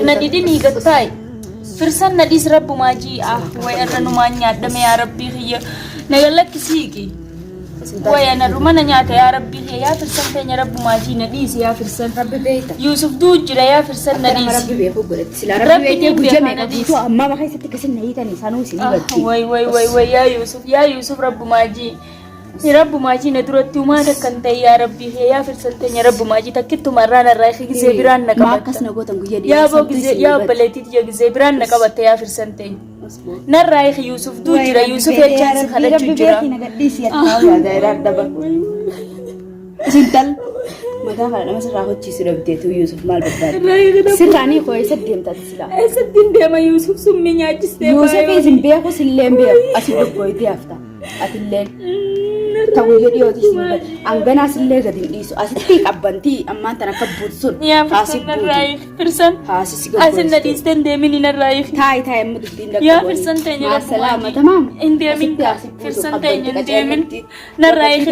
نديني قطاي فرسان نديس رب ماجي ويرنو ما نيادم يا ربي هي نقلك سيكي ويانا رومانا نياتا يا ربي يا فرسان تاني رب ماجي نديس يا فرسان ربي بيتا يوسف دوجرا يا فرسان نديس ربي بيكو قلت سلا ربي بيتا بجمع نديس أما ما خيست تكسر نهيتني سانوسي نبتي وي يا يوسف رب ماجي يا رب ماجي ندرت وما كنت يا ربي يا فرسان تاني رب ماجي تكتو مرانا رايخي زبران ما نكبت كسنا قوتن قيادي يا بوك يا بليتي يا زبران نكبت يا فرسان تاني نرايخ يوسف دوجرا يوسف يجانس خلت جرا نقديس يا تاوي هذا يرد دبر سنتل ما كان خلنا مثلا راحت شيء سير بديته يوسف مال بدار سراني خوي سديم تاتسلا سدين ديما يوسف سمي ناجس يوسف يزن بيكو سلم بيك أسيب بوي ديافتا أتلين تقول يدي أوتي سنبت أنغنا سلة قديم إيسو أسيتك أبنتي أما أنت نكبر سون يا فرسان نرايخ فرسان أسن نديستن ديمين نرايخ تاي مدتين يا فرسان تاني مع السلامة تمام انديمين فرسان تاني انديمين نرايخ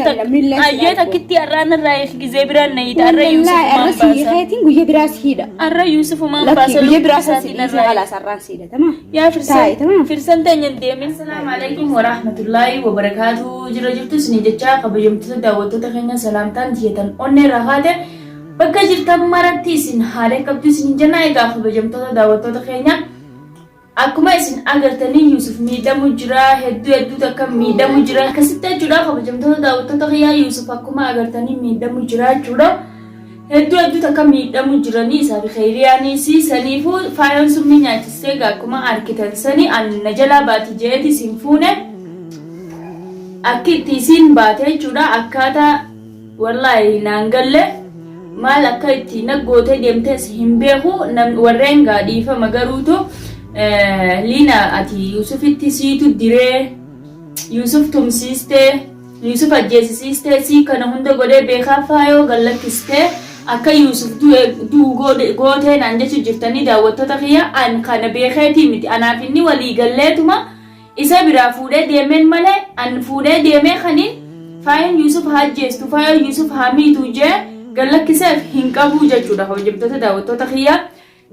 أيوة تكتي أرى نرايخ جزيبران نيت أرى يوسف ما باسا خيتين ويا براس هيدا أرى يوسف ما لكن باسا ويا براس هيدا على سراس هيدا تمام يا فرسان تمام فرسان تاني انديمين السلام عليكم ورحمة الله وبركاته جرجرت سنيجتشا قبيمت دعوتو تخينا سلامتان ديتان أني رهاده بكجرت مرتي سن هارك قبض سنيجنا إيقا قبيمت دعوتو تخينا أكما إسن أغرتني يوسف ميدا مجرى هدو تكم ميدا مجرى كسيتا جرى قبيمت دعوتو تخيا يوسف أكما أغرتني ميدا مجرى جرى هدو تكم ميدا مجرى نيسا بخيرياني سي سنيفو فايون سمي ناتسيغا أكما أركتن سني أن نجلا باتي جيتي سنفونه Akki ittiin baatee jechuudha akkaataa wallahi naangalle maal akka ittiin naggootee deemtees hin beeku warreen gaadhiifama garuutu liina ati Yuusufitti siitu diree Yuusuf tumsiistee Yuusuf ajjeesisiistee sii kana hunda godhee beekaa faayoo gallakkistee akka Yuusuf duu gootee naan jechu jirtanii daawwattoota kiyya an kana beekeetii miti anaaf inni walii galleetuma isa biraa fuudhee deemeen malee an fuudhee deemee kaniin faayin Yuusuf hajjeestu faayin Yuusuf hamiitu jee gallakkiseef hin qabu jechuudha hojjettoota daawwattoota kiyya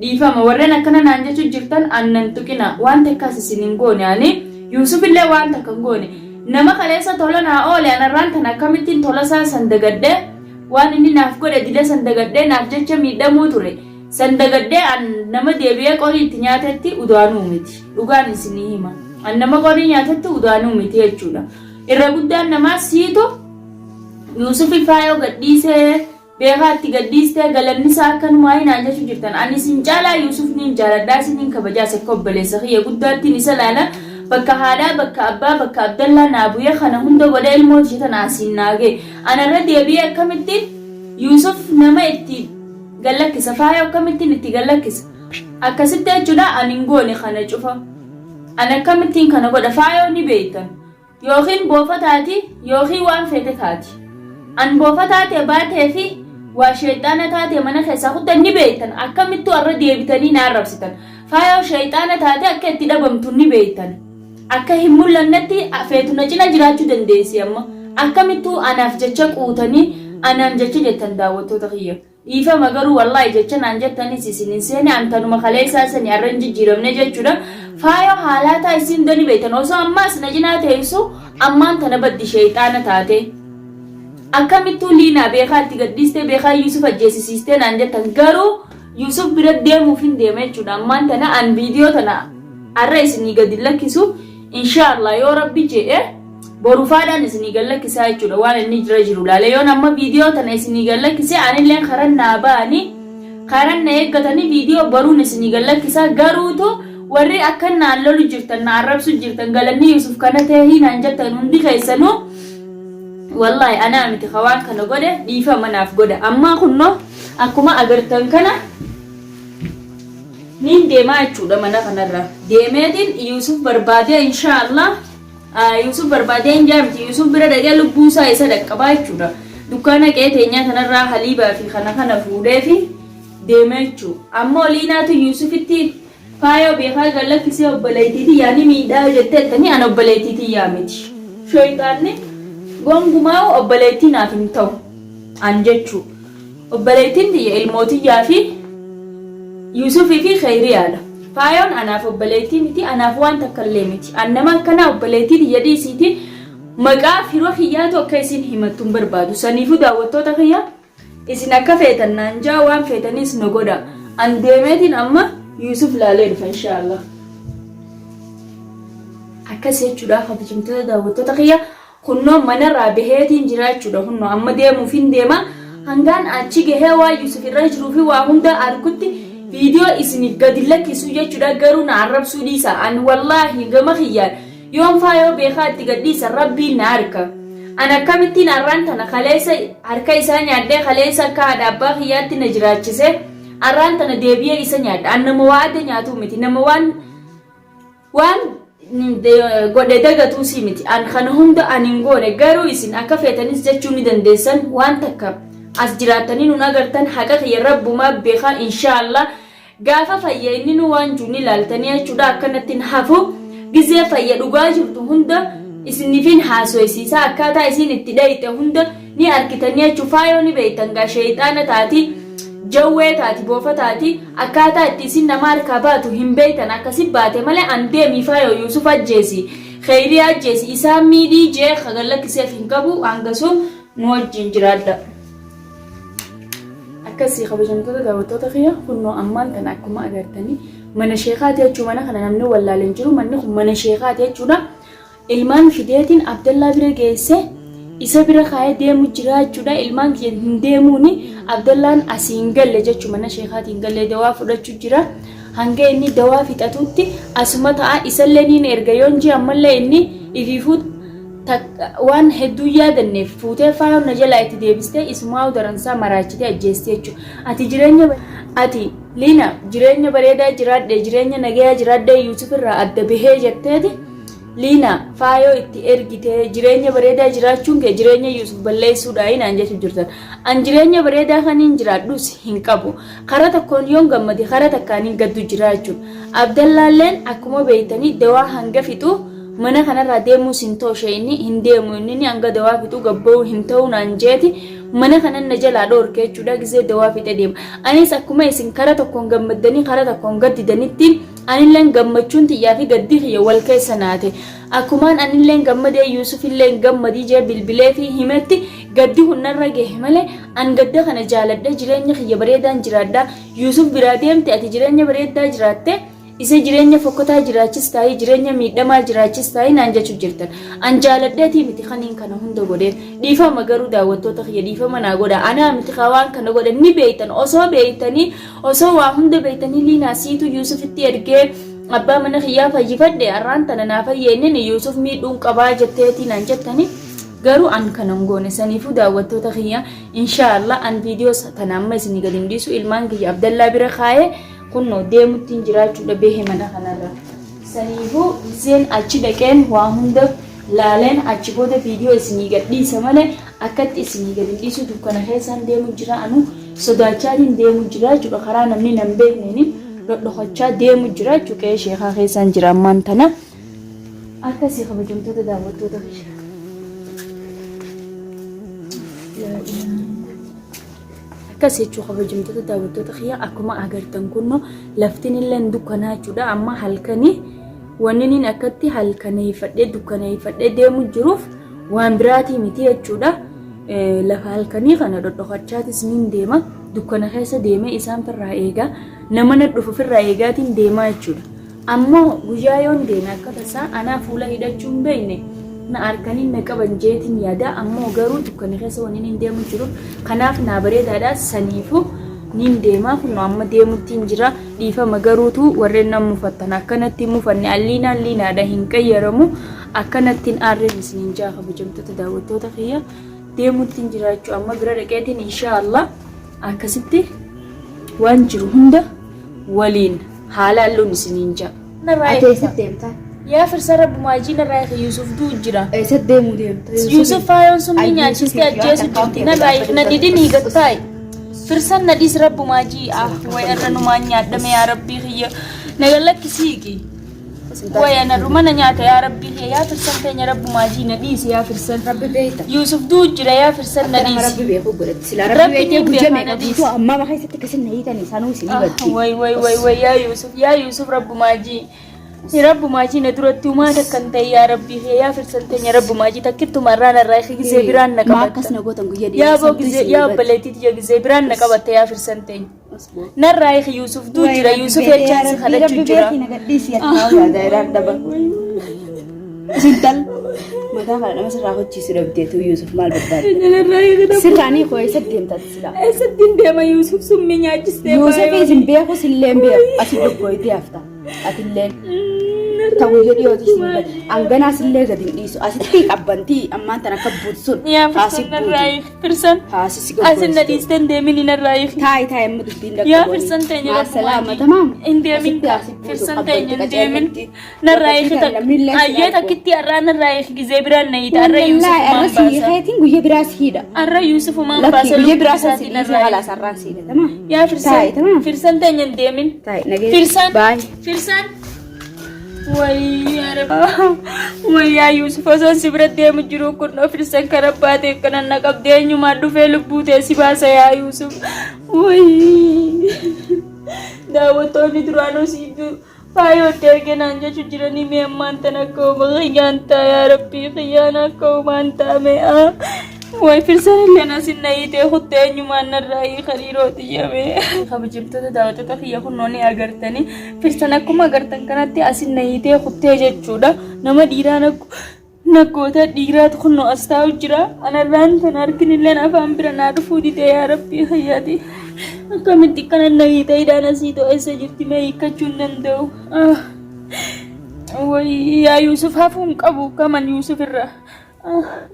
dhiifama warreen akkana naan jechu jirtan annan tuqina waan takkaas isin hin goone ani Yuusuf illee waan takka hin goone nama kaleessa tola naa oole anarraan tan akkamittiin tola isaa sandagadhee waan inni naaf godhe dile sandagadhee naaf jecha miidhamuu ture sandagadhee an nama deebi'ee qorii itti nyaatetti udaanuu miti dhugaan isinii hima annama qorii nyaatatti udaanuu miti jechuudha irra guddaan namaa siitu Yuusufi faayoo gadhiisee beekaatti gadhiistee galannisaa akkanumaa hinaan jechuu jirtan ani isin caalaa Yuusuf niin jaaladhaa isiniin kabajaas akka obboleessa kiyya guddaattiin isa laala bakka haadhaa bakka abbaa bakka abdallaa naabuyyee kana hunda godhee ilmoo ishee tanaa asiin naagee anarra deebi'ee akkamittiin Yuusuf nama itti gallakkisa faayoo akkamittiin itti gallakkisa akkasitti jechuudha ani hin goone kana cufa ana akkamittiin kana godha faayoo ni beektan yookiin boofa taati yookiin waan feete taati an boofa taate baatee fi waa shayxaana taate mana keessaa hunda ni beektan akkamittuu arra deebitanii na arrabsitan faayoo shayxaana taate akka itti dhabamtu ni beektan akka hin mul'annetti feetuna cina jiraachuu dandeessi amma akkamittuu anaaf jecha quutanii anaan jecha jettan daawwattoota kiyya dhiifama garuu wallahi jecha naan jettanis isin hin seene antanuma kaleessaa sanii arra hin jijjiiramne jechuudha faayoo haalaataa isin doni beektan osoo ammaas na jinaa teessu ammaan tana baddi shayxaana taate akkamittuu liinaa beekaa itti gadhiistee beekaa Yuusuf ajjeesisiistee naan jettan garuu Yuusuf bira deemuuf hin deeme jechuudha ammaan tana an viidiyoo tana arra isinii gadi lakkisu inshaallah yoo rabbi jedhe borufaadhaan isinii gallakkisaa jechuudha waan inni jira jiru laale yoon amma viidiyoo tana isinii gallakkisee anillee karan naa ba'anii karan na eeggatanii viidiyoo boruun isinii gallakkisaa garuutu warri akka naan lolu jirtan na arrabsu jirtan galanni Yuusuf kana ta'e hinaan jettan hundi keessanuu wallahi anaa miti khawaan kana godhe dhiifama naaf godha amma kunno akkuma agartan kana nin deemaa jechuudha mana kanarra deemeetiin Yuusuf barbaadee inshaallah Yuusuf barbaadee hin jaamti Yuusuf bira dhaqee lubbuusaa isa dhaqqabaa jechuudha dukkaana qeeteenyaa kanarraa haliibaa fi kana fuudhee fi deemee jechuudha ammoo liinaatu Yuusufitti faayoo beekaa gallakkisee obboleettiitii yaani miidhaa jetteettanii an obboleettiitii yaa miti shayxaanni gongumaa obboleettii naaf hin ta'u an jechuudha obboleettiin tiyya ilmootiyyaa fi Yusuf fi Khayriyaadha. Faayoon anaaf obboleettii miti anaaf waan takkallee miti. Annama akkana obboleettii jedhii isiiti maqaa firoo kiyyaatu akka isin himattuun barbaadu. Saniifuu daawwattoota kiyyaa isin akka feetan naan jaa waan feetanis nu godha. An deemeetiin amma Yusuf laalee dhufa inshaallah. Akkas jechuudha kabajamtoota daawwattoota kiyyaa kunnoo manarraa baheetiin jiraachuudha kunnoo amma deemuuf hin deema. Hangaan achi gahee waa Yusuf irra jiruu fi waa hunda argutti video isiniif gadi lakkisu jechuudha garuu na arrabsuu dhiisa. An wallaahi gama kiyyaan yoon faayoo beekaa itti gadhiisa rabbiin na harka. An akkamittiin arraan tana kaleessa harka isaa nyaadhee kaleessa akka haadha abbaa kiyyaatti na jiraachise arraan tana deebi'ee isa nyaadha. An nama waa adda nyaatu miti nama waan godhe dagatuu si miti. An kana hunda an hin goone garuu isin akka feetanis jechuu ni dandeessan waan takka as jiraatanii nun agartan haqa kiyya rabbumaa beekaa inshaallah gaafa fayya inni nu waan juuni ilaaltanii jechuudha akkanattiin hafu gizee fayya dhugaa jirtu hunda isiniifin haasoysiisaa akkaataa isin itti dhayite hunda ni arkitanii jechuu faayoo ni beeytan gaa sheeyxaana taati jawwee taati boofa taati akkaataa itti isin nama harkaa baatu hin beeytan akkasi baate malee an deemii faayoo Yusuf ajjeesi Khayriyaa ajjeesi isaa miidhii jee kagalakkiseef hin qabu hangasu nu wajjin jiraadha. Akkasii kabajamtoota daawwattoota kiyya kunnoo ammaan kana akkuma agartanii mana sheekaati jechuudha. Mana kana namni wallaaleen jiru manni kun mana sheekaati jechuudha. Ilmaan fideetiin Abdallaa bira geesse isa bira kaayee deemu jira jechuudha. Ilmaan kiyya hin deemuuni Abdallaan asii hin galle jechuudha. Mana sheekaati hin galle dawaa fudhachuu jira. Hanga inni dawaa fixatutti asuma ta'a isallee ni erga yoon ji ammallee inni ifiifuu waan hedduu yaadanneef fuutee faayoon na jalaa itti deebistee isumaa udaransaa maraachitee ajjeestee jechuudha. Ati Liina jireenya bareedaa jiraadhee jireenya nagayaa jiraadhee Yusuf irraa adda bahee jetteeti Liina faayoo itti ergitee jireenya bareedaa jiraachuun kee jireenya Yusuf balleessuudhaa inaan jechuun jirtan. An jireenya bareedaa kaniin jiraadhus hin qabu. Karaa tokkoon yoon gammade karaa takkaaniin gaddu jiraachuudha. Abdallaalleen akkuma beeytanii dawaa hanga fixu mana kanarraa deemuu sin tooshe inni hin deemu inni hanga dawaa fixuu gabba'uu hin ta'u naan jeeti mana kanan na jalaa dhoorke jechuudha gizee dawaa fixe deema. Anis akkuma isin karaa tokkoon gammaddanii karaa tokkoon gaddidanitti anilleen gammachuun xiyyaa fi gaddi kiyya wal keessa naate. Akkumaan anilleen gammadee Yusuf illeen gammadii jee bilbilee fi himetti gaddi hunnarra gahe malee an gadda kana jaaladha jireenya kiyya bareedaan jiraadha. Yusuf biraa deemte ati jireenya bareedaa jiraatte isa jireenya fokkotaa jiraachis taa'ii jireenya miidhamaa jiraachis taa'ii naan jechuu jirtan. An jaaladheetii miti kaniin kana hunda godheen dhiifama garuu daawwattoota kiyya dhiifama naa godha. Anaa miti waan kana godhan ni beeytan osoo beeytanii osoo waa hunda beeytanii Liinaa siitu Yusufitti ergee abbaa mana kiyyaa fayyifadhe arraan tana naa fayyeennin Yusuf miidhuun qabaa jetteetii naan jettanii garuu an kanan goone. Saniifuu daawwattoota kiyya inshaallah an viidiyoo tana amma isinii gadi hin dhiisu ilmaan kiyya Abdallaa bira kaayee kunnoo deemuttiin jiraachuudha behe mana kanarra. Saniifuu iseen achi dhaqeen waa hunda laaleen achi booda viidiyoo isinii gadhiisa malee akkatti isinii gadi dhiisu dukkana keessaan deemu jira anu sodaachaatiin deemu jira jechuudha. Karaa namni nan beekneen dhodhokachaa deemu jira jechuudha. Qe'ee sheekaa keessaan jira ammaan tana. Akkasii kabajamtoota daawwattoota akkas jechuudha kabajamtoota daawwattoota kiyya akkuma agartan kunno laftiin illee dukkanaa jechuudha. Amma halkanii wanni akkatti halkaneeffadhee dukkaneeffadhee deemu jiruuf waan biraatii miti jechuudha. Lafa halkanii kana dhodhokachaatis niin deema dukkana keessa deemee isaan firraa eegaa nama na dhufu firraa eegaatiin deemaa jechuudha. Ammoo guyyaa yoon deeme akka tasaa anaa fuula hidhachuun beekne na arkaniin na qaban jeetiin yaada ammoo garuu dukkana keessa wanni niin deemu jiruuf kanaaf naa bareedaadha. Saniifuu niin deemaa kun amma deemuttiin jira dhiifama garuutu warreen nam mufattan akkanatti mufanne alliinaadha hin qayyaramu akkanattiin aarreen isiniin jaa kabajamtoota daawwattoota kiyya deemuttiin jiraachuu amma bira dhaqeetiin inshaallah akkasitti waan jiru hunda waliin haalaalluun isiniin jaa. Ateessitti deemtaa? Yaa firsa rabbumaa jiina raayika Yusuf duu jira. Eessatti deemuu deemta? Yusuf faayoon sun ni nyaachistee ajjeesu jirti na raayik na didin higattaay. Firsan nadis rabbumaa jii way irra numaan nyaadhame yaa rabbii kiyya naga lakkisiiki. ويا رمنا نياتا يا ربي يا فرسان تاني رب ماجينا ديس يا فرسان ربي بيتا يوسف دوجرا يا فرسان نديس ربي بيكو قلت سلا ربي بيتا بجمع قديتو أما ما خيست تكسر نهيتني سانوسي نبتي وي يا يوسف رب ماجي يا رب ماجي ندرت ما تكنت يا ربي يا فرسان تاني رب ماجي تكتو مرانا رايخ زبران نكبت ما كسنا قوتن قيادي يا بوك يا بلتي يا زبران نكبت يا فرسان تاني نرايخ يوسف دوجرا يوسف يا جانس خلت جرا ربي نقديس يا تاوي دايران دبا سنتل ماذا قال أنا مسرح أخذ شيء ربيته يوسف مال بدال سرعني كويس الدين تتسلا الدين ده ما يوسف سمي عجز يوسف إذن بيأخذ سلم بيأ أسيب كويس أفتا أتلين تقول يدي أوتي سنبت أنغنا سلم قديم إيسو أسيب أبنتي أما أنت نكبر سن يا فرسان الرايخ فرسان أسن نديستن دمين الرايخ تاي مدبين يا فرسان تاني مع السلامة تمام إن دمين فرسان تاني دمين الرايخ أيها تكتي أرانا الرايخ جزبران نيت أرا يوسف ما باسا خيتين قوي براس هيدا أرا يوسف ما باسا قوي براس سيدي على سران سيدا تمام يا فرسان فرسان تاني دمين فرسان باي فرسان ويا رب ويا يوسف أصلا سبرت دي مجرو كنا فرسان كرباتي كنا نقب دي نيو مادو في لبوتي سباسا يا يوسف وي داوتوني درانو سيدو فايو تيجي نانجا شجراني مي أمانتنا كوما خيانتا يا ربي خيانا كوما انتا مي وای فرسان اللي أنا سنايته خدتي نيومان الرأي خريروتي يا مي خبجمت دعوت تخيا خنوني أغرتني فرسان أكو ما أغرتن كناتي أسنايته خدتي جتشودا نما ديرانا نكوتا ديرات خنو أستاو جرا أنا ران تناركن اللي أنا فهم برنادو فودي يا ربي خياتي كم تكنا نايته إذا نسيتو أسجرتي ما يكجونن دو وای يا يوسف هفهم كابو كمان يوسف الرا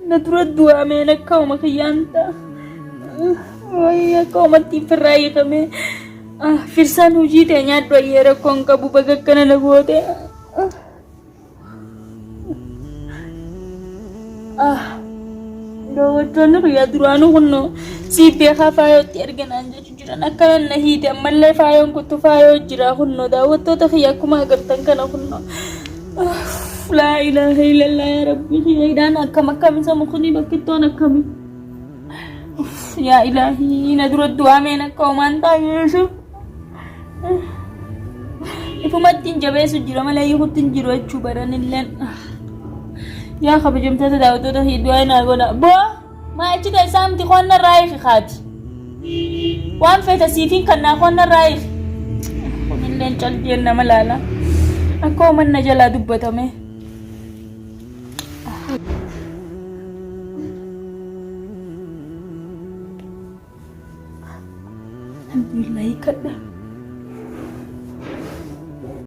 نترد دعاء منك كوما خيانتا ويا كوما تفرّي كمه فرسان هجي تانيا دويرة كون كابو بغكنا نغوته دوتون ريا درانو كنو سيبي خافايو تيرجن أنجا جرا نكرن نهيد ملّي فايون كتو فايو جرا كنو داوتو تخيا كما غرتن كنا كنو لا إله إلا الله يا ربي خيرنا كم سمخني بكتونا كم يا إلهي ندور الدعاء منك ومن تايسو إفهمتين جبهة سجرا ملا يهوتين جرا تشوبران اللين يا خبجم تداوتو تهي دعاء ناقونا بوا ما أجد إسام تخوانا رايخ خاتي وان فيتا سيفين كنا خوانا رايخ من اللين چل جيرنا ملالا أكو من نجلا دبتامي